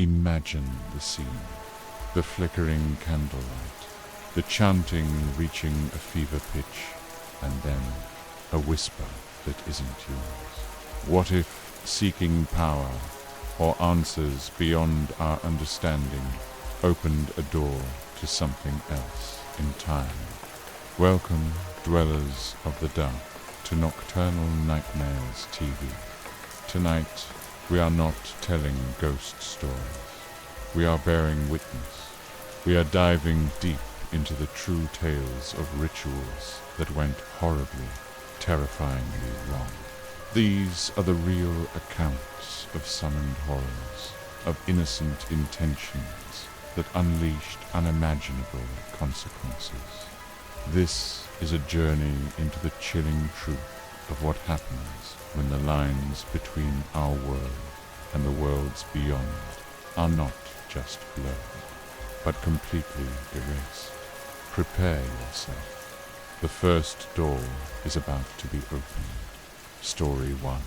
Imagine the scene. The flickering candlelight, the chanting reaching a fever pitch, and then a whisper that isn't yours. What if seeking power or answers beyond our understanding opened a door to something else entirely? Welcome, dwellers of the dark, to Nocturnal Nightmares TV. Tonight, we are not telling ghost stories. We are bearing witness. We are diving deep into the true tales of rituals that went horribly, terrifyingly wrong. These are the real accounts of summoned horrors, of innocent intentions that unleashed unimaginable consequences. This is a journey into the chilling truth of what happens when the lines between our world and the worlds beyond are not just blurred, but completely erased. Prepare yourself. The first door is about to be opened. Story 1.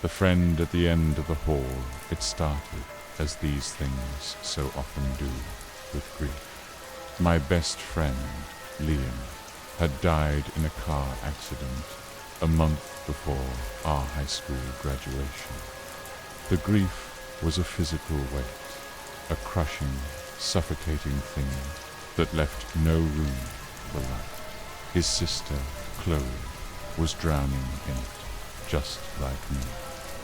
The friend at the end of the hall. It started, as these things so often do, with grief. My best friend, Liam, had died in a car accident a month before our high school graduation. The grief was a physical weight, a crushing, suffocating thing that left no room for life. His sister, Chloe, was drowning in it, just like me.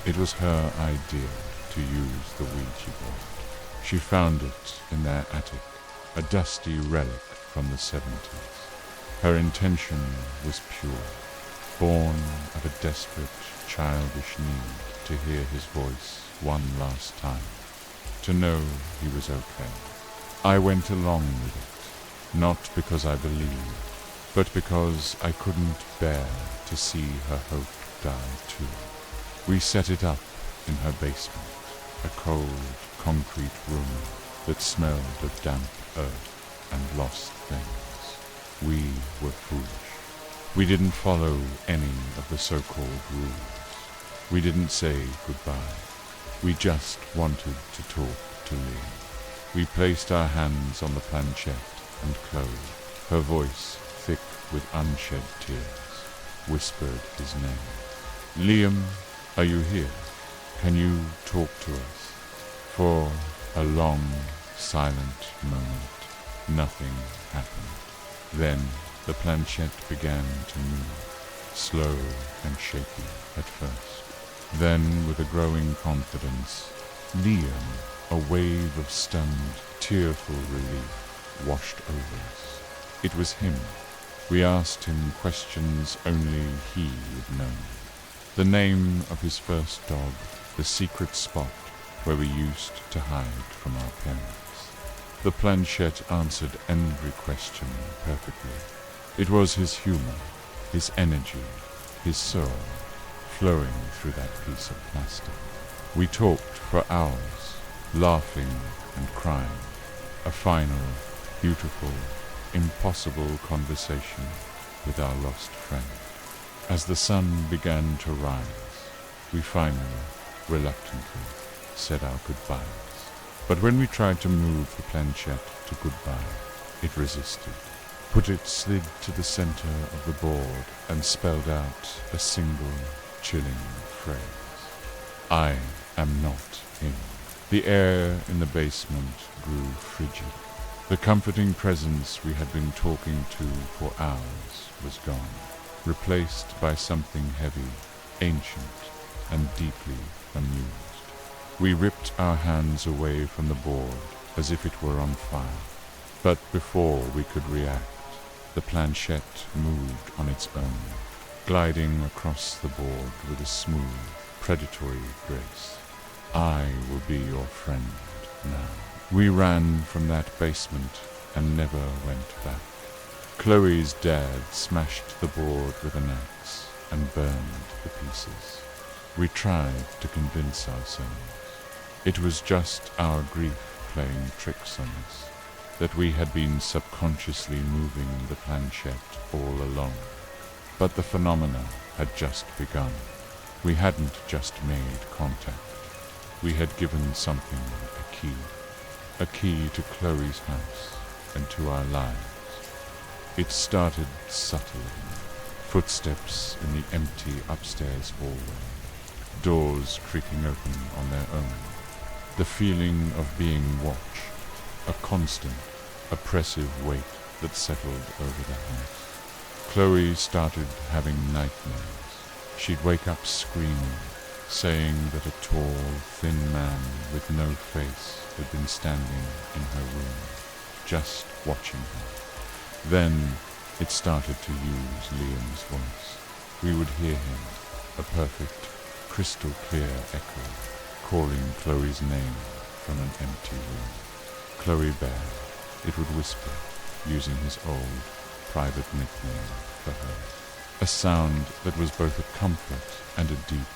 It was her idea to use the Ouija board. She found it in their attic, a dusty relic from the 70s. Her intention was pure, born of a desperate, childish need to hear his voice one last time, to know he was okay. I went along with it, not because I believed, but because I couldn't bear to see her hope die too. We set it up in her basement, a cold, concrete room that smelled of damp earth and lost things. We were foolish. We didn't follow any of the so-called rules. We didn't say goodbye. We just wanted to talk to Liam. We placed our hands on the planchette, and Chloe, her voice thick with unshed tears, whispered his name. Liam, are you here? Can you talk to us? For a long, silent moment, nothing happened. Then the planchette began to move, slow and shaky at first. Then, with a growing confidence, Liam, a wave of stunned, tearful relief, washed over us. It was him. We asked him questions only he would know. The name of his first dog, the secret spot where we used to hide from our parents. The planchette answered every question perfectly. It was his humor, his energy, his soul, flowing through that piece of plastic. We talked for hours, laughing and crying, a final, beautiful, impossible conversation with our lost friend. As the sun began to rise, we finally, reluctantly, said our goodbyes. But when we tried to move the planchette to goodbye, it resisted. Put it slid to the center of the board and spelled out a single, chilling phrase. I am not him. The air in the basement grew frigid. The comforting presence we had been talking to for hours was gone, replaced by something heavy, ancient, and deeply amused. We ripped our hands away from the board as if it were on fire. But before we could react, the planchette moved on its own, gliding across the board with a smooth, predatory grace. I will be your friend now. We ran from that basement and never went back. Chloe's dad smashed the board with an axe and burned the pieces. We tried to convince ourselves it was just our grief playing tricks on us, that we had been subconsciously moving the planchette all along. But the phenomena had just begun. We hadn't just made contact. We had given something a a key to Chloe's house and to our lives. It started subtly, footsteps in the empty upstairs hallway, doors creaking open on their own, the feeling of being watched, a constant, oppressive weight that settled over the house. Chloe started having nightmares. She'd wake up screaming, saying that a tall, thin man with no face had been standing in her room, just watching her. Then it started to use Liam's voice. We would hear him, a perfect, crystal clear echo, calling Chloe's name from an empty room. Chloe Bear, it would whisper, using his old, private nickname for her. A sound that was both a comfort and a deep,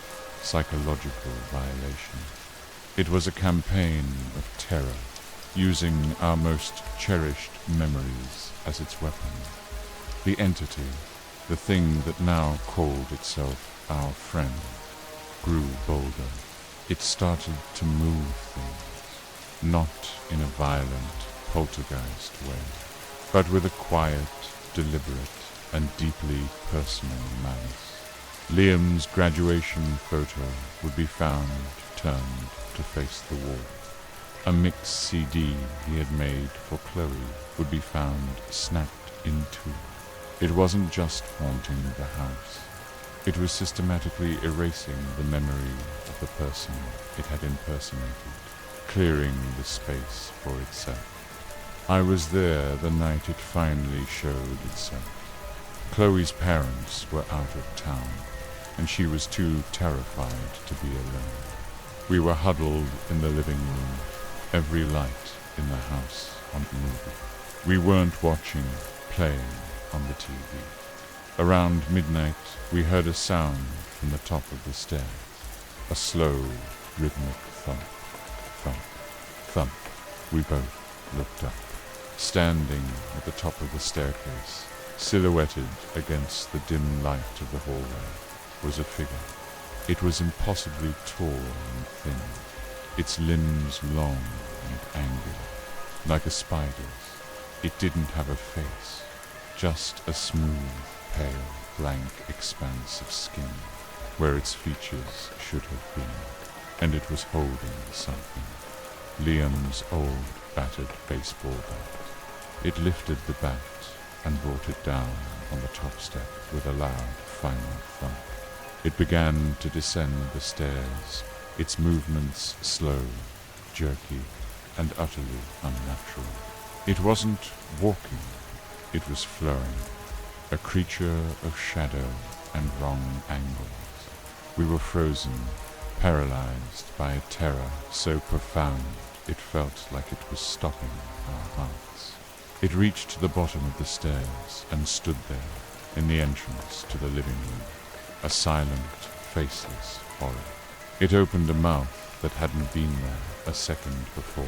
psychological violation. It was a campaign of terror, using our most cherished memories as its weapon. The entity, the thing that now called itself our friend, grew bolder. It started to move things, not in a violent, poltergeist way, but with a quiet, deliberate, and deeply personal malice. Liam's graduation photo would be found turned to face the wall. A mix CD he had made for Chloe would be found snapped in two. It wasn't just haunting the house. It was systematically erasing the memory of the person it had impersonated, clearing the space for itself. I was there the night it finally showed itself. Chloe's parents were out of town, and she was too terrified to be alone. We were huddled in the living room, every light in the house on movie. We weren't watching, playing on the TV. Around midnight, we heard a sound from the top of the stairs, a slow, rhythmic thump, thump, thump. We both looked up. Standing at the top of the staircase, silhouetted against the dim light of the hallway, was a figure. It was impossibly tall and thin, its limbs long and angular, like a spider's. It didn't have a face, just a smooth, pale, blank expanse of skin, where its features should have been, and it was holding something. Liam's old, battered baseball bat. It lifted the bat and brought it down on the top step with a loud, final thump. It began to descend the stairs, its movements slow, jerky, and utterly unnatural. It wasn't walking, it was flowing, a creature of shadow and wrong angles. We were frozen, paralyzed by a terror so profound it felt like it was stopping our hearts. It reached the bottom of the stairs and stood there in the entrance to the living room, a silent, faceless horror. It opened a mouth that hadn't been there a second before,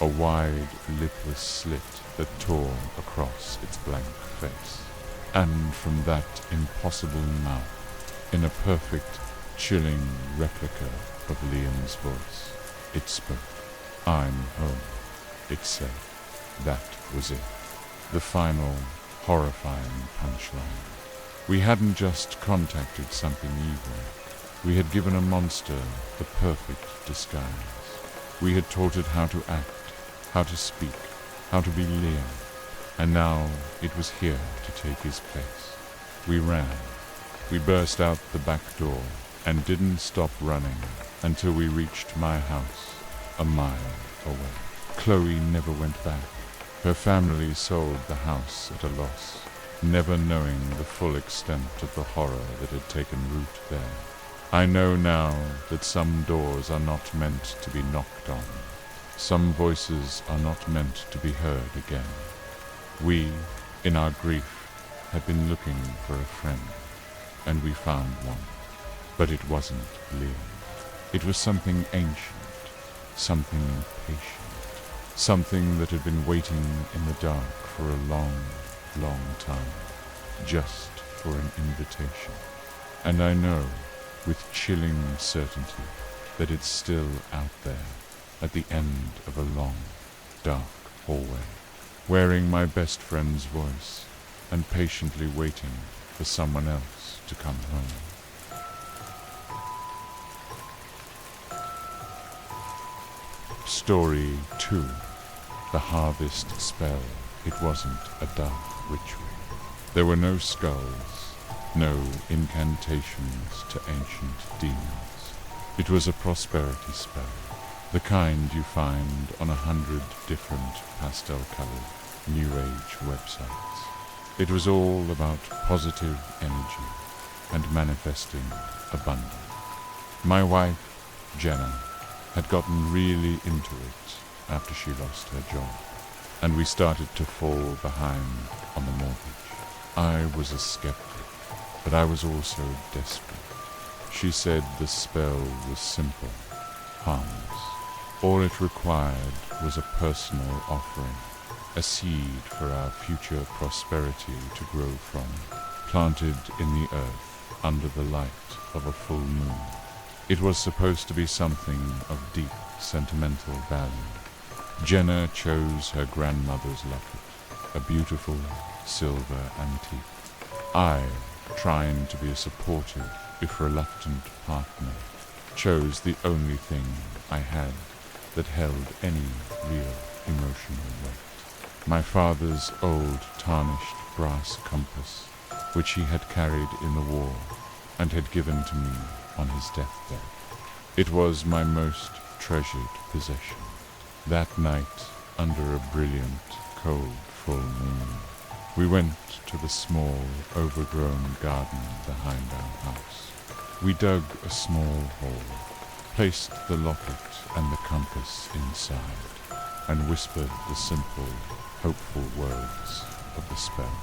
a wide, lipless slit that tore across its blank face. And from that impossible mouth, in a perfect, chilling replica of Liam's voice, it spoke. "I'm home," it said. That was it. The final, horrifying punchline. We hadn't just contacted something evil. We had given a monster the perfect disguise. We had taught it how to act, how to speak, how to be Liam. And now it was here to take his place. We ran. We burst out the back door and didn't stop running until we reached my house, a mile away. Chloe never went back. Her family sold the house at a loss, never knowing the full extent of the horror that had taken root there. I know now that some doors are not meant to be knocked on. Some voices are not meant to be heard again. We, in our grief, had been looking for a friend, and we found one. But it wasn't Liam. It was something ancient, something patient. Something that had been waiting in the dark for a long, long time, just for an invitation. And I know, with chilling certainty, that it's still out there, at the end of a long, dark hallway, wearing my best friend's voice and patiently waiting for someone else to come home. Story 2. The Harvest Spell. It wasn't a dark ritual. There were no skulls, no incantations to ancient demons. It was a prosperity spell, the kind you find on 100 different pastel-colored New Age websites. It was all about positive energy and manifesting abundance. My wife, Jenna, had gotten really into it after she lost her job, and we started to fall behind on the mortgage. I was a skeptic, but I was also desperate. She said the spell was simple, harmless. All it required was a personal offering, a seed for our future prosperity to grow from, planted in the earth under the light of a full moon. It was supposed to be something of deep sentimental value. Jenna chose her grandmother's locket, a beautiful silver antique. I, trying to be a supportive, if reluctant partner, chose the only thing I had that held any real emotional weight. My father's old tarnished brass compass, which he had carried in the war and had given to me on his deathbed. It was my most treasured possession. That night, under a brilliant, cold, full moon, we went to the small, overgrown garden behind our house. We dug a small hole, placed the locket and the compass inside, and whispered the simple, hopeful words of the spell.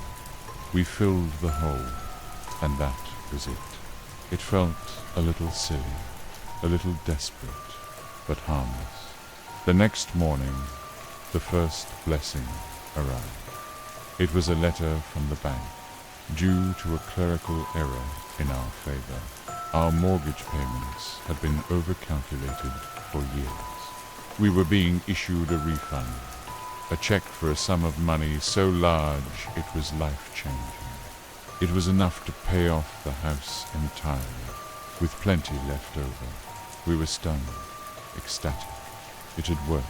We filled the hole, and that was it. It felt a little silly, a little desperate, but harmless. The next morning, the first blessing arrived. It was a letter from the bank, due to a clerical error in our favor. Our mortgage payments had been overcalculated for years. We were being issued a refund, a check for a sum of money so large it was life-changing. It was enough to pay off the house entirely, with plenty left over. We were stunned, ecstatic. It had worked.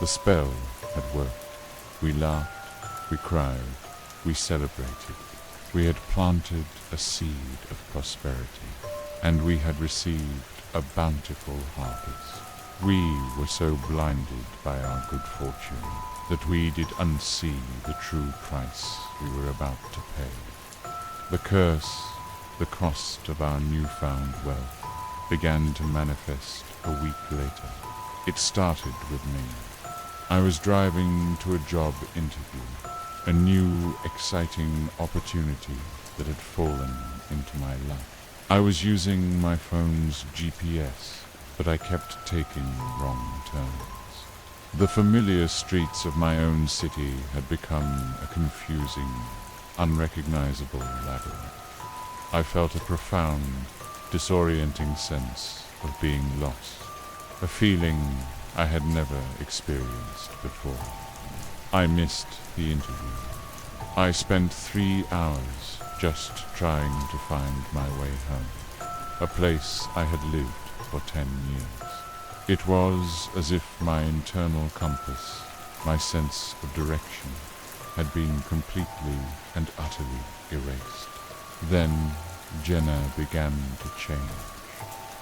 The spell had worked. We laughed, we cried, we celebrated. We had planted a seed of prosperity, and we had received a bountiful harvest. We were so blinded by our good fortune that we did unsee the true price we were about to pay. The curse, the cost of our newfound wealth, began to manifest a week later. It started with me. I was driving to a job interview, a new, exciting opportunity that had fallen into my lap. I was using my phone's GPS, but I kept taking wrong turns. The familiar streets of my own city had become a confusing, unrecognizable labyrinth. I felt a profound, disorienting sense of being lost, a feeling I had never experienced before. I missed the interview. I spent 3 hours just trying to find my way home, a place I had lived for 10 years. It was as if my internal compass, my sense of direction, had been completely and utterly erased. Then Jenna began to change.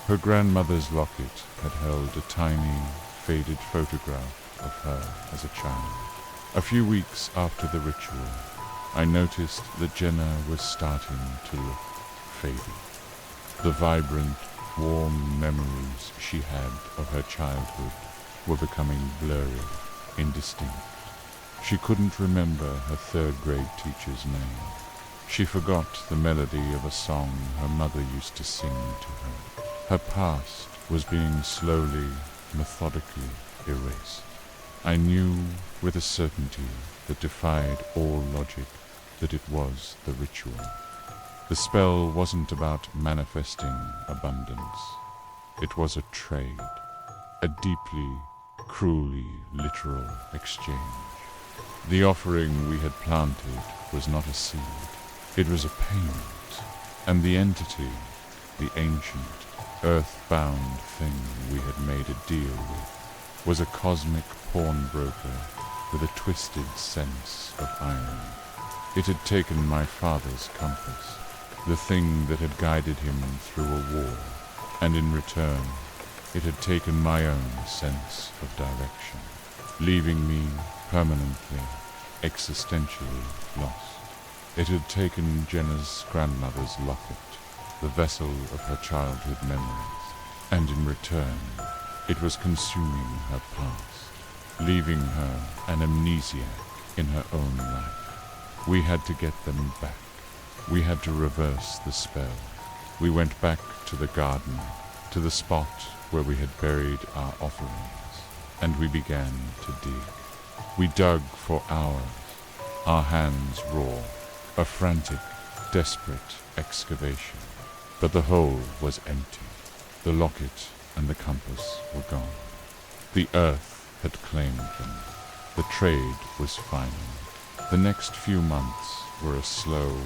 Her grandmother's locket had held a tiny, faded photograph of her as a child. A few weeks after the ritual, I noticed that Jenna was starting to look faded. The vibrant, warm memories she had of her childhood were becoming blurry, indistinct. She couldn't remember her third-grade teacher's name. She forgot the melody of a song her mother used to sing to her. Her past was being slowly, methodically erased. I knew with a certainty that defied all logic that it was the ritual. The spell wasn't about manifesting abundance. It was a trade, a deeply cruelly literal exchange. The offering we had planted was not a seed, it was a payment, and the entity, the ancient, earth-bound thing we had made a deal with, was a cosmic pawnbroker with a twisted sense of irony. It had taken my father's compass, the thing that had guided him through a war, and in return, it had taken my own sense of direction, leaving me permanently, existentially lost. It had taken Jenna's grandmother's locket, the vessel of her childhood memories, and in return, it was consuming her past, leaving her an amnesiac in her own life. We had to get them back. We had to reverse the spell. We went back to the garden, to the spot where we had buried our offerings, and we began to dig. We dug for hours, our hands raw, a frantic, desperate excavation. But the hole was empty. The locket and the compass were gone. The earth had claimed them. The trade was final. The next few months were a slow,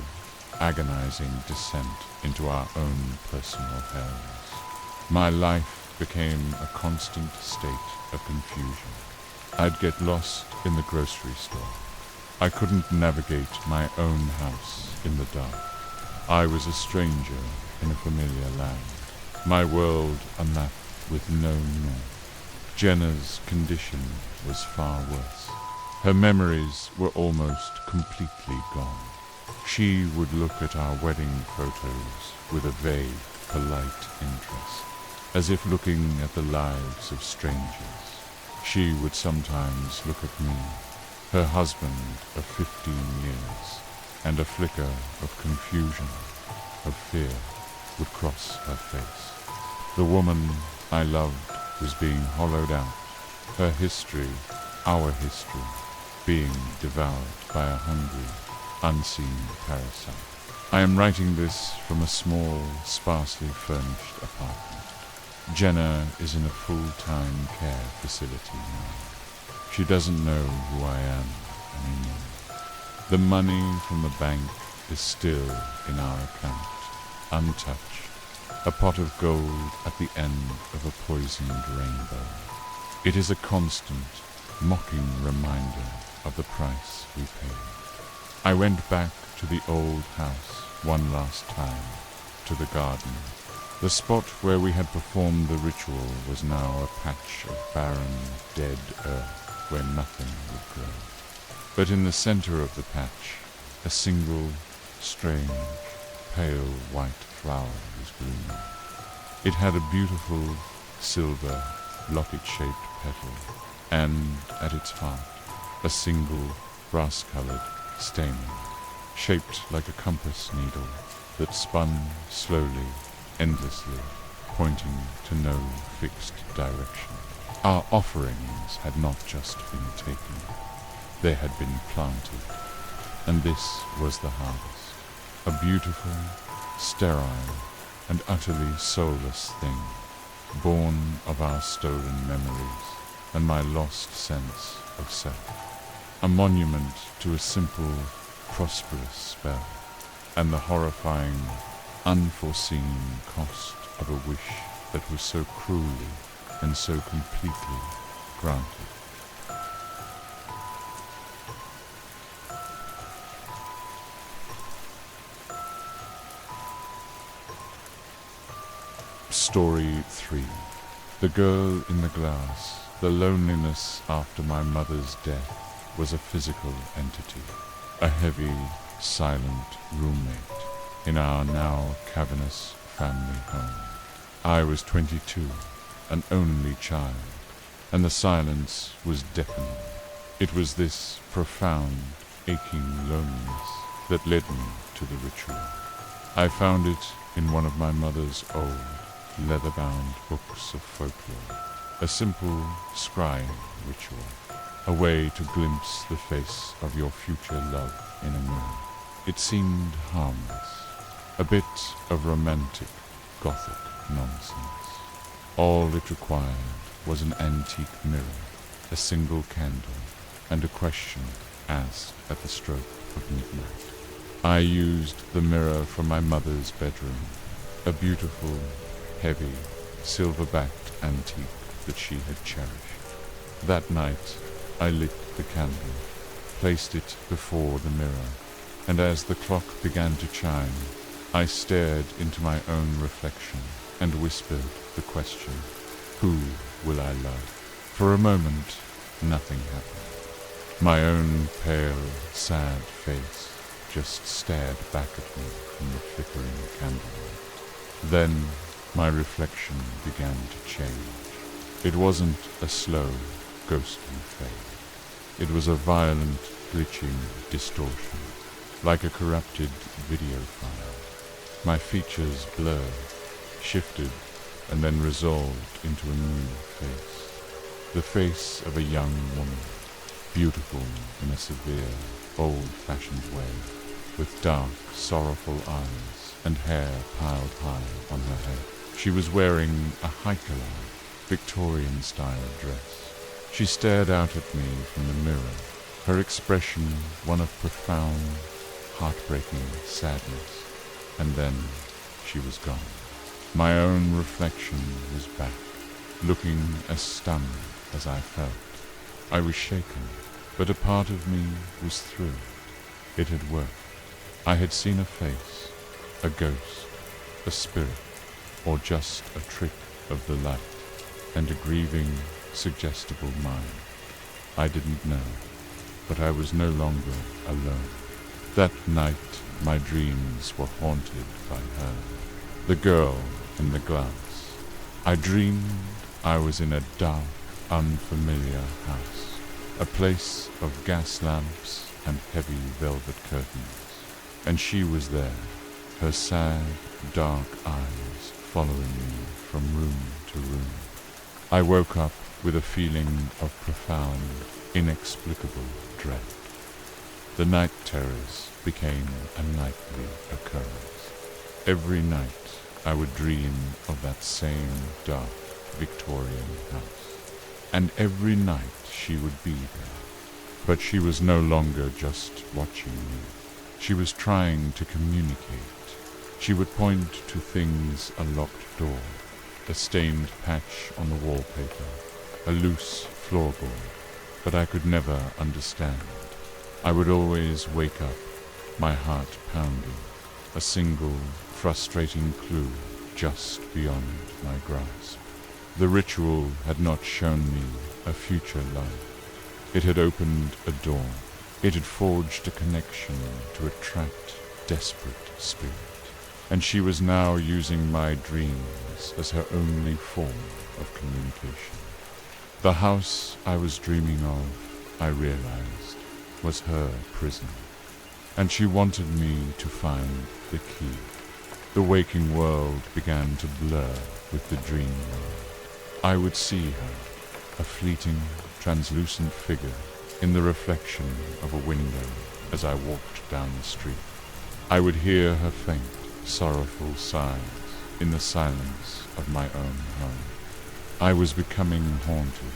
agonizing descent into our own personal hells. My life became a constant state of confusion. I'd get lost in the grocery store. I couldn't navigate my own house in the dark. I was a stranger in a familiar land. My world a map with no north. Jenna's condition was far worse. Her memories were almost completely gone. She would look at our wedding photos with a vague, polite interest, as if looking at the lives of strangers. She would sometimes look at me, her husband of 15 years, and a flicker of confusion, of fear, would cross her face. The woman I loved was being hollowed out, her history, our history, being devoured by a hungry, unseen parasite. I am writing this from a small, sparsely furnished apartment. Jenna is in a full-time care facility now. She doesn't know who I am anymore. The money from the bank is still in our account, untouched, a pot of gold at the end of a poisoned rainbow. It is a constant, mocking reminder of the price we paid. I went back to the old house one last time, to the garden. The spot where we had performed the ritual was now a patch of barren, dead earth where nothing would grow. But in the center of the patch, a single, strange, pale white flower was blooming. It had a beautiful, silver, locket-shaped petal, and at its heart, a single, brass-colored stamen, shaped like a compass needle that spun slowly, endlessly, pointing to no fixed direction. Our offerings had not just been taken, they had been planted, and this was the harvest, a beautiful, sterile, and utterly soulless thing, born of our stolen memories and my lost sense of self, a monument to a simple, prosperous spell, and the horrifying, unforeseen cost of a wish that was so cruelly and so completely granted. Story 3. The Girl in the Glass. The loneliness after my mother's death was a physical entity, a heavy, silent roommate in our now cavernous family home. I was 22, an only child, and the silence was deafening. It was this profound, aching loneliness that led me to the ritual. I found it in one of my mother's old, leather-bound books of folklore, a simple scrying ritual, a way to glimpse the face of your future love in a mirror. It seemed harmless, a bit of romantic, gothic nonsense. All it required was an antique mirror, a single candle, and a question asked at the stroke of midnight. I used the mirror from my mother's bedroom, a beautiful, heavy, silver-backed antique that she had cherished. That night, I lit the candle, placed it before the mirror, and as the clock began to chime, I stared into my own reflection and whispered the question, "Who will I love?" For a moment, nothing happened. My own pale, sad face just stared back at me from the flickering candlelight. Then my reflection began to change. It wasn't a slow, ghostly fade. It was a violent, glitching distortion, like a corrupted video file. My features blurred, shifted, and then resolved into a new face. The face of a young woman, beautiful in a severe, old-fashioned way, with dark, sorrowful eyes and hair piled high on her head. She was wearing a high-collar, Victorian-style dress. She stared out at me from the mirror, her expression one of profound, heartbreaking sadness, and then she was gone. My own reflection was back, looking as stunned as I felt. I was shaken, but a part of me was thrilled. It had worked. I had seen a face, a ghost, a spirit, or just a trick of the light, and a grieving, suggestible mind. I didn't know, but I was no longer alone. That night, my dreams were haunted by her, the girl in the glass. I dreamed I was in a dark, unfamiliar house, a place of gas lamps and heavy velvet curtains, and she was there, her sad, dark eyes following me from room to room. I woke up with a feeling of profound, inexplicable dread. The night terrors became a nightly occurrence. Every night I would dream of that same dark Victorian house, and every night she would be there. But she was no longer just watching me. She was trying to communicate. She would point to things: a locked door, a stained patch on the wallpaper, a loose floorboard, but I could never understand. I would always wake up, my heart pounding, a single, frustrating clue just beyond my grasp. The ritual had not shown me a future life. It had opened a door. It had forged a connection to attract desperate spirit. And she was now using my dreams as her only form of communication. The house I was dreaming of, I realized, was her prison, and she wanted me to find the key. The waking world began to blur with the dream world. I would see her, a fleeting, translucent figure in the reflection of a window as I walked down the street. I would hear her faint, sorrowful sighs in the silence of my own home. I was becoming haunted,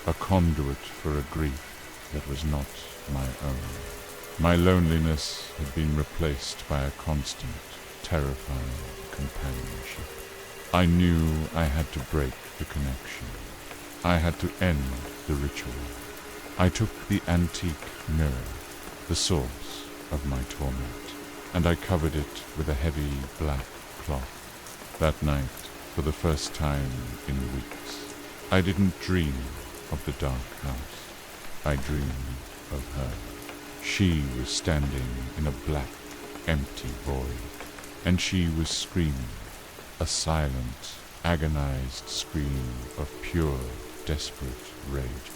a conduit for a grief that was not my own. My loneliness had been replaced by a constant, terrifying companionship. I knew I had to break the connection. I had to end the ritual. I took the antique mirror, the source of my torment, and I covered it with a heavy black cloth. That night, for the first time in weeks, I didn't dream of the dark house. I dreamed of her. She was standing in a black, empty void, and she was screaming, a silent, agonized scream of pure, desperate rage.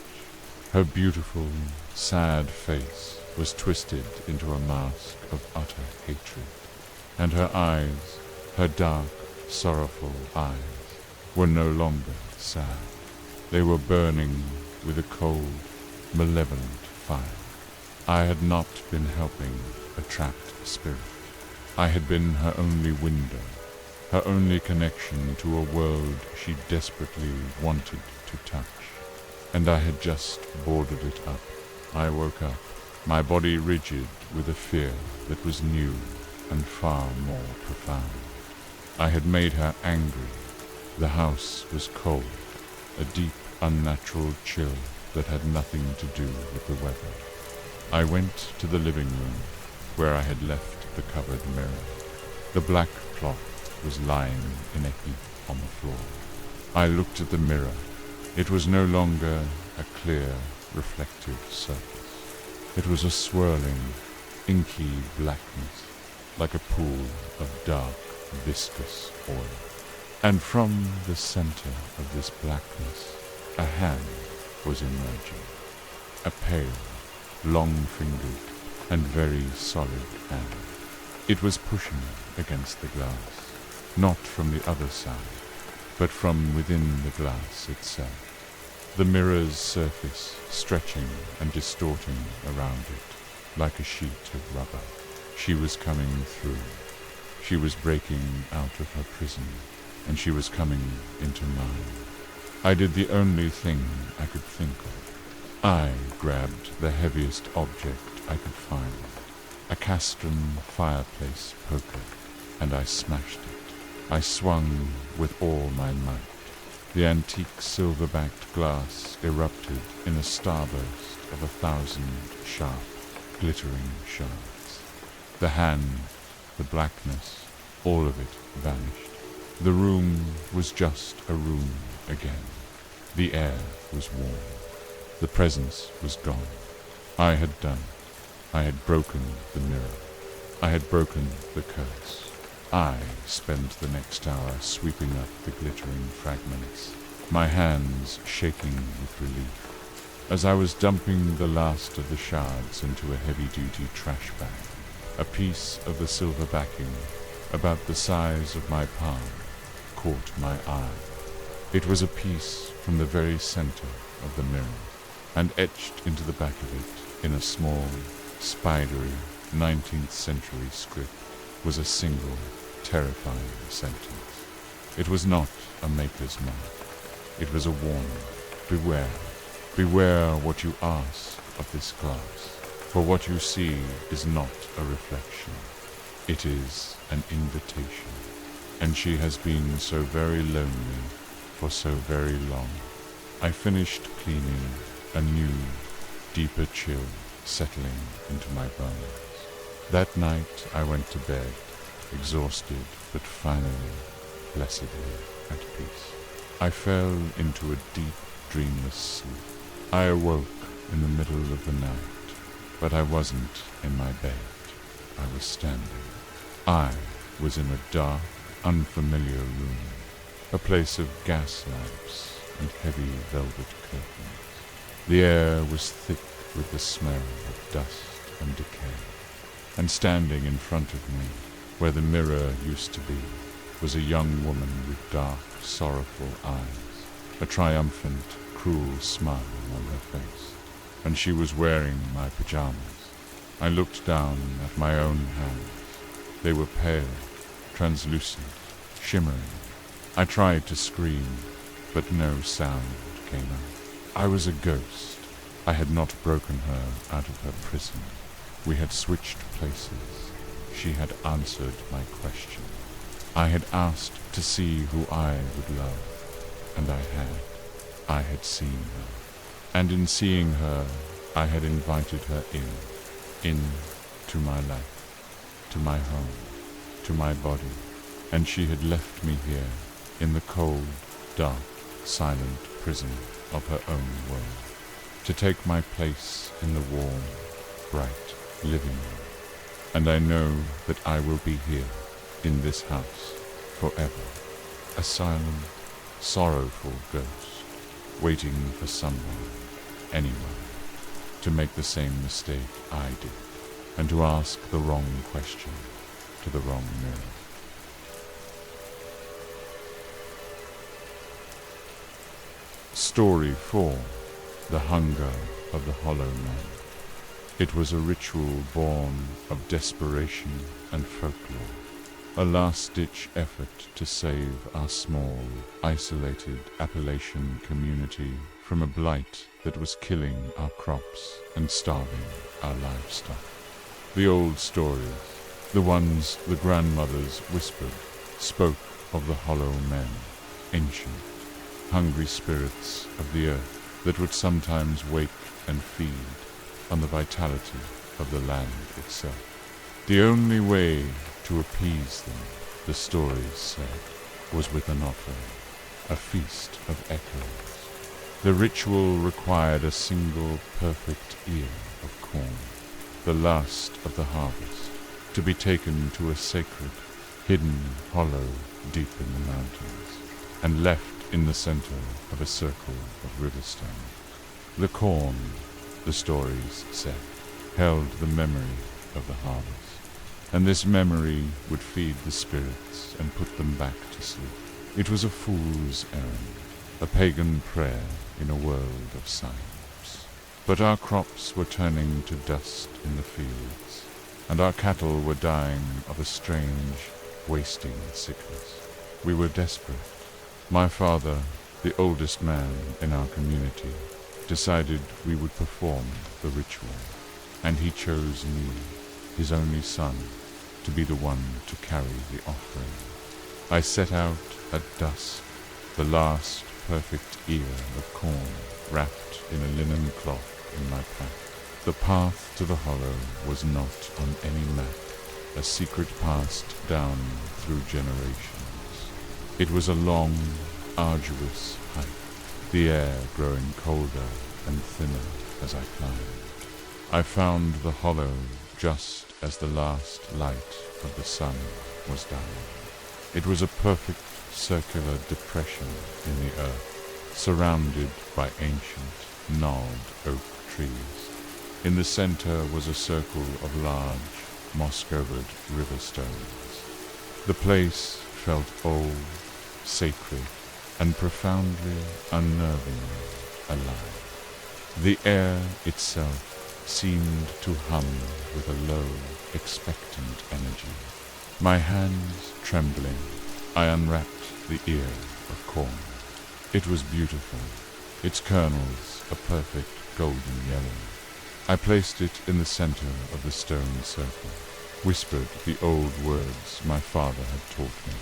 Her beautiful, sad face was twisted into a mask of utter hatred, and her eyes, her dark, sorrowful eyes, were no longer sad. They were burning with a cold, malevolent fire. I had not been helping attract spirit. I had been her only window, her only connection to a world she desperately wanted to touch. And I had just boarded it up. I woke up, my body rigid with a fear that was new and far more profound. I had made her angry. The house was cold, a deep, unnatural chill that had nothing to do with the weather. I went to the living room, where I had left the covered mirror. The black cloth was lying in a heap on the floor. I looked at the mirror. It was no longer a clear, reflective surface. It was a swirling, inky blackness, like a pool of dark, viscous oil. And from the center of this blackness, a hand was emerging. A pale, long-fingered, and very solid hand. It was pushing against the glass, not from the other side, but from within the glass itself. The mirror's surface stretching and distorting around it like a sheet of rubber. She was coming through. She was breaking out of her prison, and she was coming into mine. I did the only thing I could think of. I grabbed the heaviest object I could find, a Castron fireplace poker, and I smashed it. I swung with all my might. The antique silver-backed glass erupted in a starburst of 1,000 sharp, glittering shards. The hand, the blackness, all of it vanished. The room was just a room again. The air was warm. The presence was gone. I had done it. I had broken the mirror. I had broken the curse. I spent the next hour sweeping up the glittering fragments, my hands shaking with relief. As I was dumping the last of the shards into a heavy-duty trash bag, a piece of the silver backing, about the size of my palm, caught my eye. It was a piece from the very center of the mirror, and etched into the back of it, in a small, spidery, 19th century script, was a single, terrifying sentence. It was not a maker's mark. It was a warning. Beware. Beware what you ask of this glass, for what you see is not a reflection. It is an invitation. And she has been so very lonely for so very long. I finished cleaning, a new, deeper chill settling into my bones. That night I went to bed, exhausted, but finally, blessedly at peace. I fell into a deep, dreamless sleep. I awoke in the middle of the night, but I wasn't in my bed. I was standing. I was in a dark, unfamiliar room, a place of gas lamps and heavy velvet curtains. The air was thick with the smell of dust and decay. And standing in front of me, where the mirror used to be, was a young woman with dark, sorrowful eyes, a triumphant, cruel smile on her face, and she was wearing my pajamas. I looked down at my own hands. They were pale, translucent, shimmering. I tried to scream, but no sound came out. I was a ghost. I had not broken her out of her prison. We had switched places. She had answered my question. I had asked to see who I would love, and I had. I had seen her. And in seeing her, I had invited her in to my life, to my home, to my body, and she had left me here, in the cold, dark, silent prison of her own world, to take my place in the warm, bright living room. And I know that I will be here, in this house, forever, a silent, sorrowful ghost, waiting for someone, anyone, to make the same mistake I did, and to ask the wrong question to the wrong mirror. Story 4. The Hunger of the Hollow Man. It was a ritual born of desperation and folklore. a last-ditch effort to save our small, isolated Appalachian community from a blight that was killing our crops and starving our livestock. The old stories, the ones the grandmothers whispered, spoke of the hollow men, ancient, hungry spirits of the earth that would sometimes wake and feed on the vitality of the land itself. The only way to appease them, the stories said, was with an offering, a feast of echoes. The ritual required a single perfect ear of corn, the last of the harvest, to be taken to a sacred, hidden hollow deep in the mountains, and left in the center of a circle of river stones. The corn, the stories said, held the memory of the harvest, and this memory would feed the spirits and put them back to sleep. It was a fool's errand, a pagan prayer in a world of science. But our crops were turning to dust in the fields, and our cattle were dying of a strange, wasting sickness. We were desperate. My father, the oldest man in our community, decided we would perform the ritual, and he chose me, his only son, to be the one to carry the offering. I set out at dusk, the last perfect ear of corn wrapped in a linen cloth in my pack. The path to the hollow was not on any map, a secret passed down through generations. It was a long, arduous hike, the air growing colder and thinner as I climbed. I found the hollow just as the last light of the sun was dying. It was a perfect circular depression in the earth, surrounded by ancient, gnarled oak trees. In the center was a circle of large, moss-covered river stones. The place felt old, sacred, and profoundly, unnervingly alive. The air itself seemed to hum with a low, expectant energy. My hands trembling, I unwrapped the ear of corn. It was beautiful, its kernels a perfect golden yellow. I placed it in the center of the stone circle, whispered the old words my father had taught me,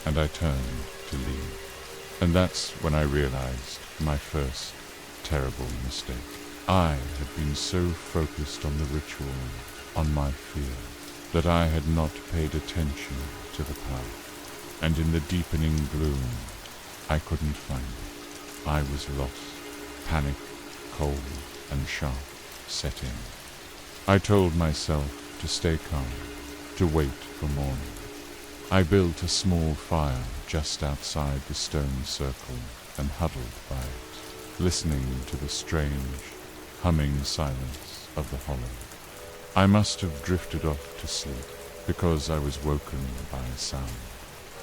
and I turned to leave. And that's when I realized my first terrible mistake. I had been so focused on the ritual, on my fear, that I had not paid attention to the path, and in the deepening gloom, I couldn't find it. I was lost. Panic, cold and sharp, set in. I told myself to stay calm, to wait for morning. I built a small fire just outside the stone circle and huddled by it, listening to the strange, humming silence of the hollow. I must have drifted off to sleep because I was woken by a sound,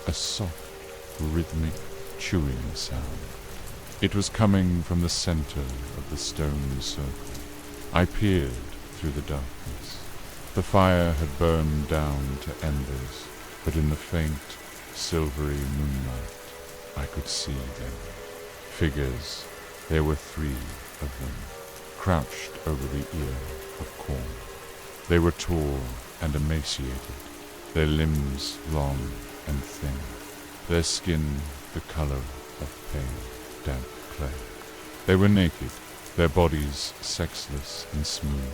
a soft, rhythmic, chewing sound. It was coming from the center of the stone circle. I peered through the darkness. The fire had burned down to embers, but in the faint, silvery moonlight, I could see them. Figures, there were 3 of them, crouched over the ear of corn. They were tall and emaciated, their limbs long and thin, their skin the color of pale, damp clay. They were naked, their bodies sexless and smooth,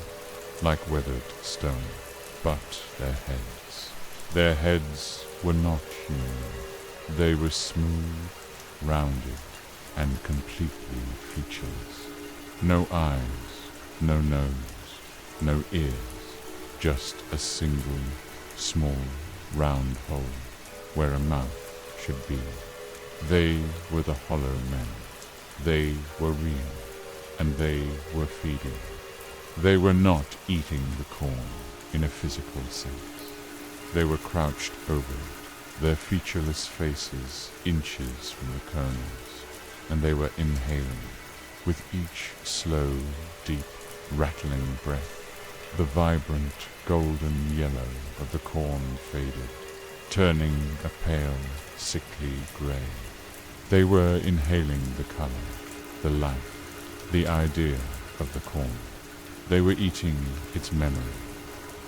like weathered stone, but their heads were not human. They were smooth, rounded, and completely featureless. No eyes, no nose, no ears, just a single, small, round hole where a mouth should be. They were the hollow men. They were real, and they were feeding. They were not eating the corn in a physical sense. They were crouched over it, their featureless faces inches from the kernels, and they were inhaling, with each slow, deep, rattling breath, the vibrant golden yellow of the corn faded, turning a pale, sickly grey. They were inhaling the color, the life, the idea of the corn. They were eating its memory.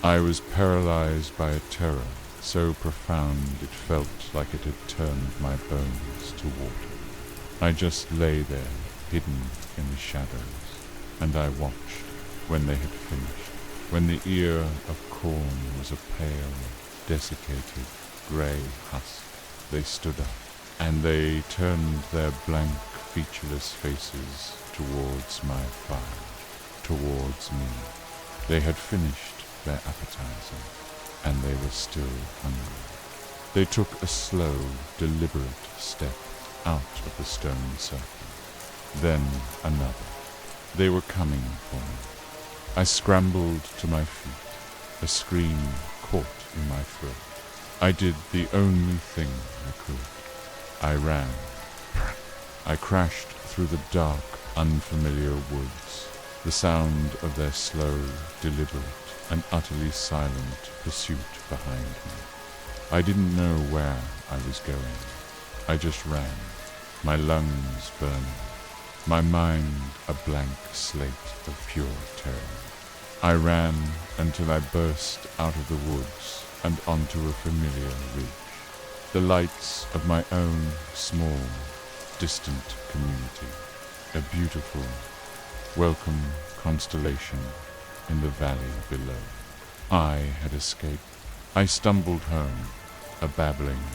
I was paralyzed by a terror so profound it felt like it had turned my bones to water. I just lay there, hidden in the shadows, and I watched when they had finished. When the ear of corn was a pale, desiccated, grey husk, they stood up, and they turned their blank, featureless faces towards my fire, towards me. They had finished their appetizer, and they were still hungry. They took a slow, deliberate step out of the stone circle, then another. They were coming for me. I scrambled to my feet, a scream caught in my throat. I did the only thing I could. I ran. I crashed through the dark, unfamiliar woods, the sound of their slow, deliberate, and utterly silent pursuit behind me. I didn't know where I was going. I just ran, my lungs burning, my mind a blank slate of pure terror. I ran until I burst out of the woods and onto a familiar ridge, the lights of my own small, distant community, a beautiful, welcome constellation in the valley below. I had escaped. I stumbled home, a babbling,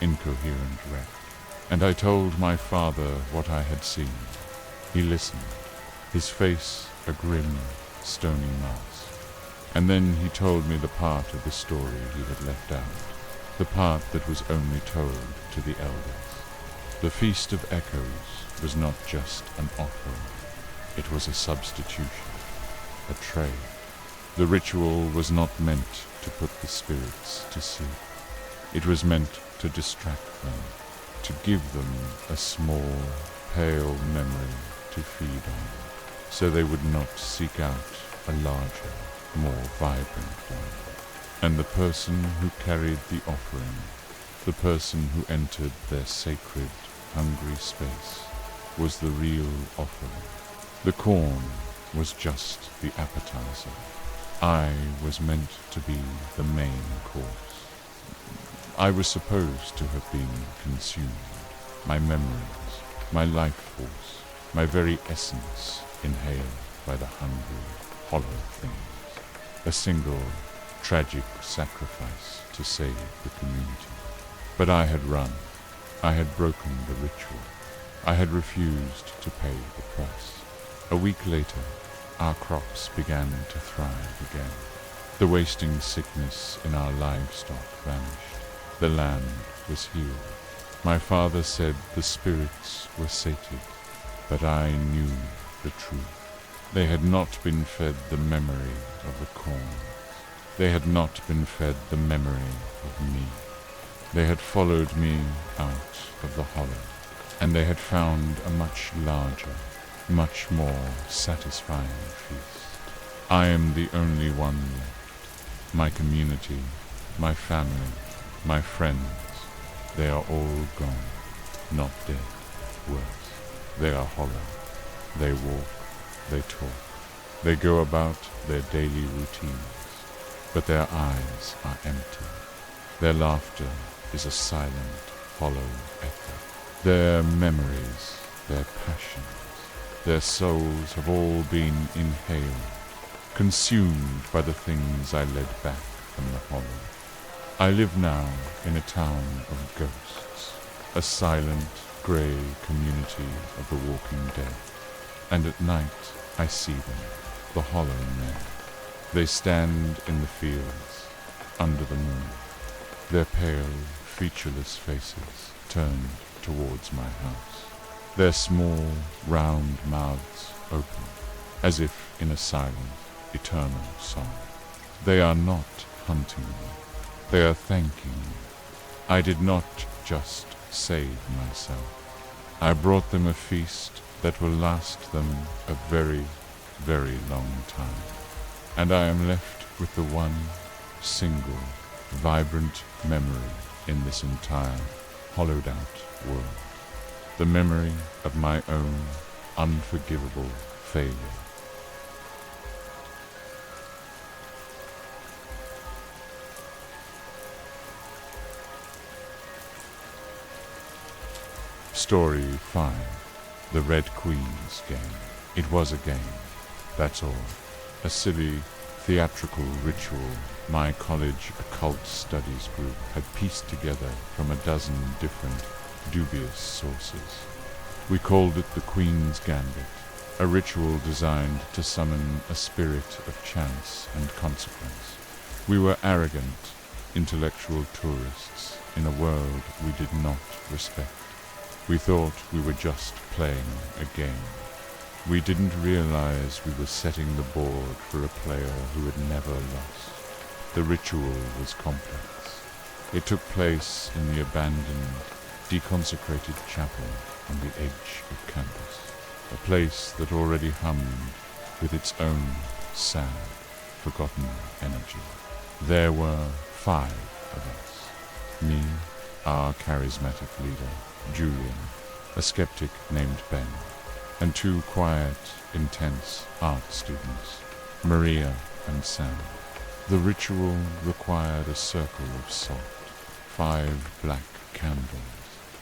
incoherent wreck, and I told my father what I had seen. He listened, his face a grim, stony mask, and then he told me the part of the story he had left out, the part that was only told to the elders. The Feast of Echoes was not just an offering, it was a substitution, a trade. The ritual was not meant to put the spirits to sleep. It was meant to distract them, to give them a small, pale memory to feed on, so they would not seek out a larger, more vibrant one. And the person who carried the offering, the person who entered their sacred, hungry space, was the real offering. The corn was just the appetizer. I was meant to be the main course. I was supposed to have been consumed, my memories, my life force, my very essence inhaled by the hungry, hollow things. A single, tragic sacrifice to save the community. But I had run. I had broken the ritual. I had refused to pay the price. A week later, our crops began to thrive again. The wasting sickness in our livestock vanished. The land was healed. My father said the spirits were sated, but I knew the truth. They had not been fed the memory of the corn. They had not been fed the memory of me. They had followed me out of the hollow, and they had found a much larger, much more satisfying feast. I am the only one left. My community, my family, my friends, they are all gone, not dead, worse. They are hollow. They walk, they talk, they go about their daily routines, but their eyes are empty. Their laughter is a silent, hollow echo. Their memories, their passions, their souls have all been inhaled, consumed by the things I led back from the hollow. I live now in a town of ghosts, a silent, grey community of the walking dead, and at night I see them, the hollow men. They stand in the fields, under the moon, their pale, featureless faces turned towards my house, their small, round mouths open, as if in a silent, eternal song. They are not hunting me, they are thanking me. I did not just save myself. I brought them a feast that will last them a very, very long time. And I am left with the one, single, vibrant memory in this entire hollowed-out world. The memory of my own unforgivable failure. Story 5. The Red Queen's Game. It was a game, that's all. A silly, theatrical ritual my college occult studies group had pieced together from a dozen different, dubious sources. We called it the Queen's Gambit, a ritual designed to summon a spirit of chance and consequence. We were arrogant, intellectual tourists in a world we did not respect. We thought we were just playing a game. We didn't realize we were setting the board for a player who had never lost. The ritual was complex. It took place in the abandoned, deconsecrated chapel on the edge of campus, a place that already hummed with its own sad, forgotten energy. There were 5 of us. Me, our charismatic leader, Julian, a skeptic named Ben, and 2 quiet, intense art students, Maria and Sam. The ritual required a circle of salt, 5 black candles,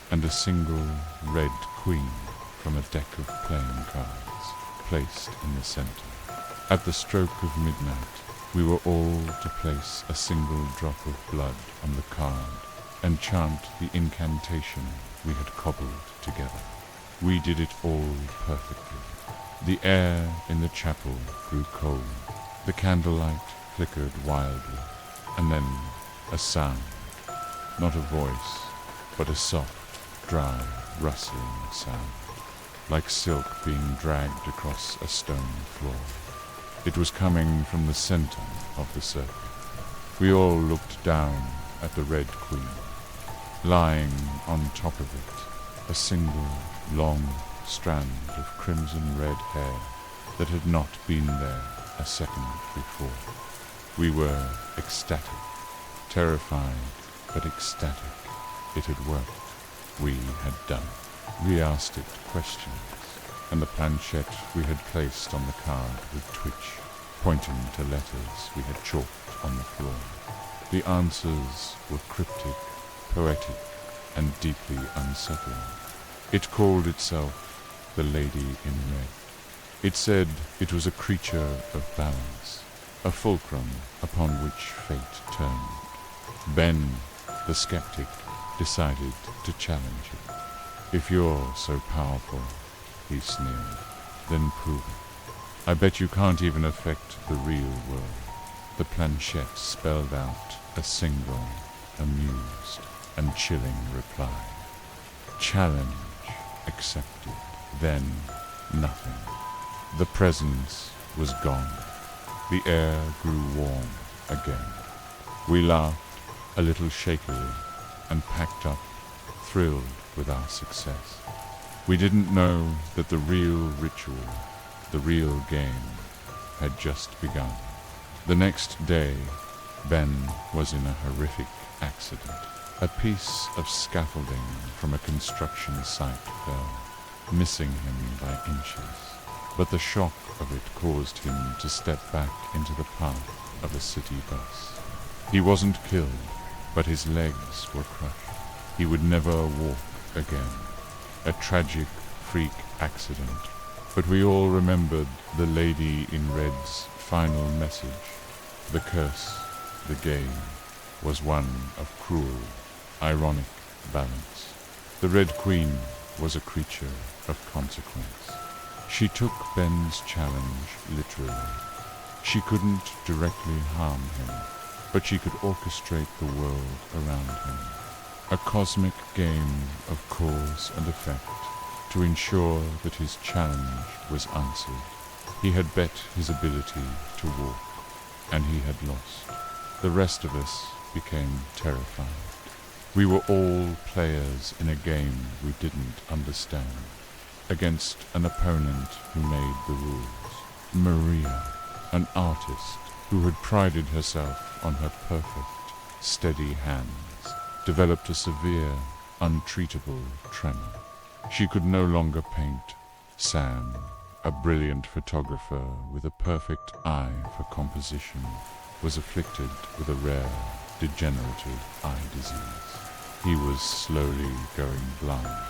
and a single red queen from a deck of playing cards placed in the center. At the stroke of midnight, we were all to place a single drop of blood on the card and chant the incantation we had cobbled together. We did it all perfectly. The air in the chapel grew cold. The candlelight flickered wildly, and then a sound. Not a voice, but a soft, dry, rustling sound, like silk being dragged across a stone floor. It was coming from the center of the circle. We all looked down at the Red Queen. Lying on top of it, a single, long strand of crimson-red hair that had not been there a second before. We were ecstatic, terrified, but ecstatic. It had worked. We had done it. We asked it questions, and the planchette we had placed on the card would twitch, pointing to letters we had chalked on the floor. The answers were cryptic, poetic, and deeply unsettling. It called itself the Lady in Red. It said it was a creature of balance, a fulcrum upon which fate turned. Ben, the skeptic, decided to challenge it. If you're so powerful, he sneered, then prove it. I bet you can't even affect the real world. The planchette spelled out a single, amused, and chilling reply. Challenge accepted. Then nothing. The presence was gone. The air grew warm again. We laughed a little shakily and packed up, thrilled with our success. We didn't know that the real ritual, the real game, had just begun. The next day, Ben was in a horrific accident. A piece of scaffolding from a construction site fell, missing him by inches. But the shock of it caused him to step back into the path of a city bus. He wasn't killed, but his legs were crushed. He would never walk again. A tragic freak accident. But we all remembered the Lady in Red's final message. The curse, the game, was one of cruel, ironic balance. The Red Queen was a creature of consequence. She took Ben's challenge literally. She couldn't directly harm him, but she could orchestrate the world around him. A cosmic game of cause and effect to ensure that his challenge was answered. He had bet his ability to walk, and he had lost. The rest of us became terrified. We were all players in a game we didn't understand, against an opponent who made the rules. Maria, an artist who had prided herself on her perfect, steady hands, developed a severe, untreatable tremor. She could no longer paint. Sam, a brilliant photographer with a perfect eye for composition, was afflicted with a rare, degenerative eye disease. He was slowly going blind.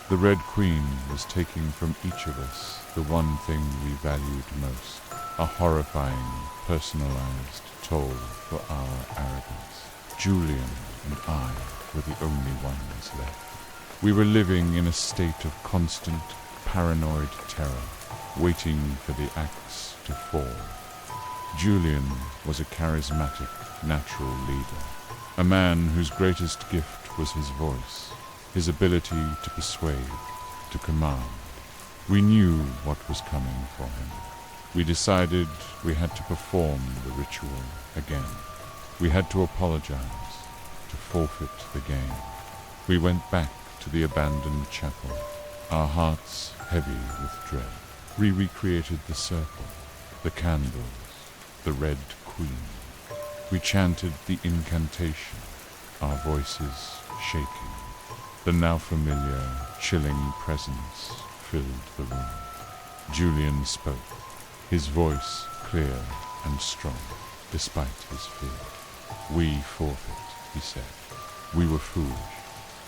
The Red Queen was taking from each of us the one thing we valued most, a horrifying, personalized toll for our arrogance. Julian and I were the only ones left. We were living in a state of constant, paranoid terror, waiting for the axe to fall. Julian was a charismatic, natural leader, a man whose greatest gift was his voice, his ability to persuade, to command. We knew what was coming for him. We decided we had to perform the ritual again. We had to apologize, to forfeit the game. We went back to the abandoned chapel, our hearts heavy with dread. We recreated the circle, the candles, the Red Queen. We chanted the incantation, our voices shaking. The now familiar, chilling presence filled the room. Julian spoke, his voice clear and strong, despite his fear. We forfeit, he said. We were foolish.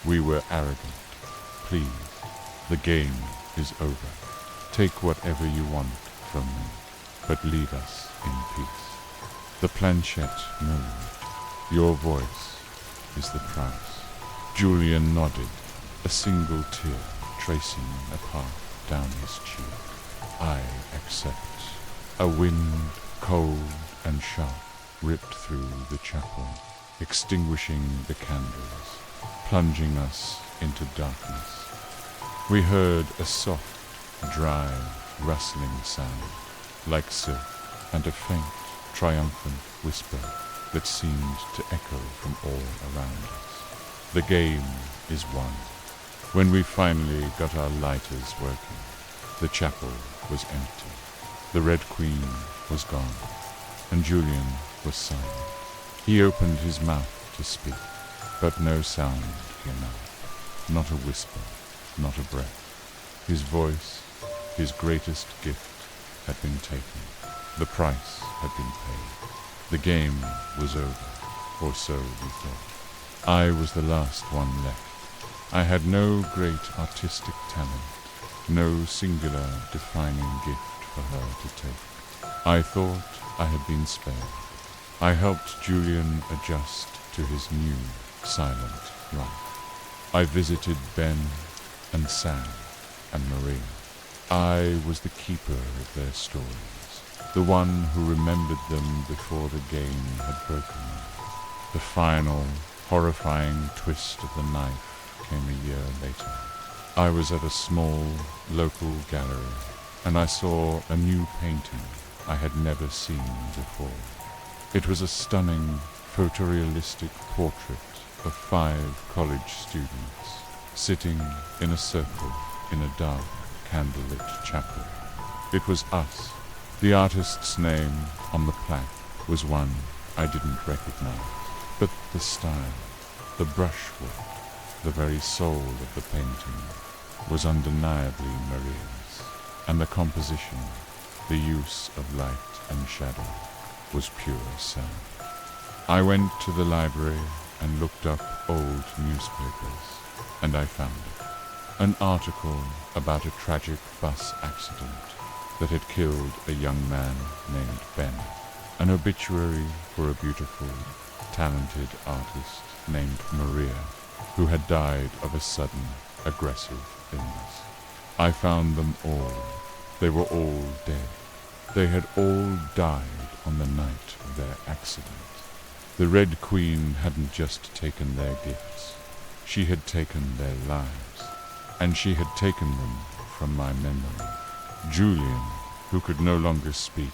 We were arrogant. Please, the game is over. Take whatever you want from me, but leave us in peace. The planchette moved. Your voice is the price. Julian nodded, a single tear tracing a path down his cheek. I accept. A wind, cold and sharp, ripped through the chapel, extinguishing the candles, plunging us into darkness. We heard a soft, dry, rustling sound, like silk, and a faint, triumphant whisper that seemed to echo from all around us. The game is won. When we finally got our lighters working, the chapel was empty. The Red Queen was gone, and Julian was silent. He opened his mouth to speak, but no sound came out. Not a whisper, not a breath. His voice, his greatest gift, had been taken. The price had been paid. The game was over, or so we thought. I was the last one left. I had no great artistic talent, no singular defining gift for her to take. I thought I had been spared. I helped Julian adjust to his new, silent life. I visited Ben and Sam and Maria. I was the keeper of their stories, the one who remembered them before the game had broken them. The final, horrifying twist of the knife came a year later. I was at a small, local gallery, and I saw a new painting I had never seen before. It was a stunning, photorealistic portrait of 5 college students sitting in a circle in a dark, candlelit chapel. It was us. The artist's name on the plaque was one I didn't recognize, but the style, the brushwork, the very soul of the painting was undeniably Maria's, and the composition, the use of light and shadow, was pure Sam. I went to the library and looked up old newspapers, and I found it. An article about a tragic bus accident that had killed a young man named Ben. An obituary for a beautiful, talented artist named Maria, who had died of a sudden, aggressive illness. I found them all. They were all dead. They had all died on the night of their accident. The Red Queen hadn't just taken their gifts. She had taken their lives, and she had taken them from my memory. Julian, who could no longer speak,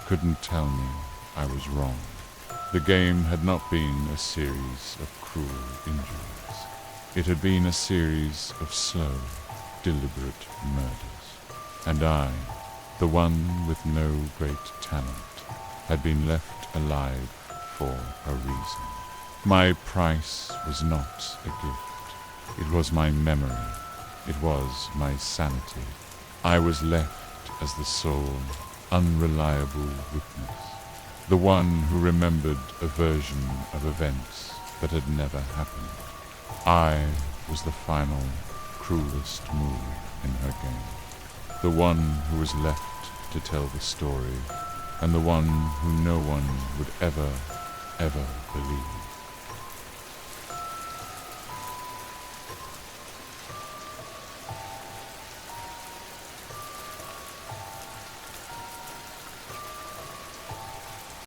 couldn't tell me I was wrong. The game had not been a series of cruel injuries. It had been a series of slow, deliberate murders. And I, the one with no great talent, had been left alive for a reason. My price was not a gift. It was my memory. It was my sanity. I was left as the sole, unreliable witness, the one who remembered a version of events that had never happened. I was the final, cruelest move in her game, the one who was left to tell the story, and the one who no one would ever believe.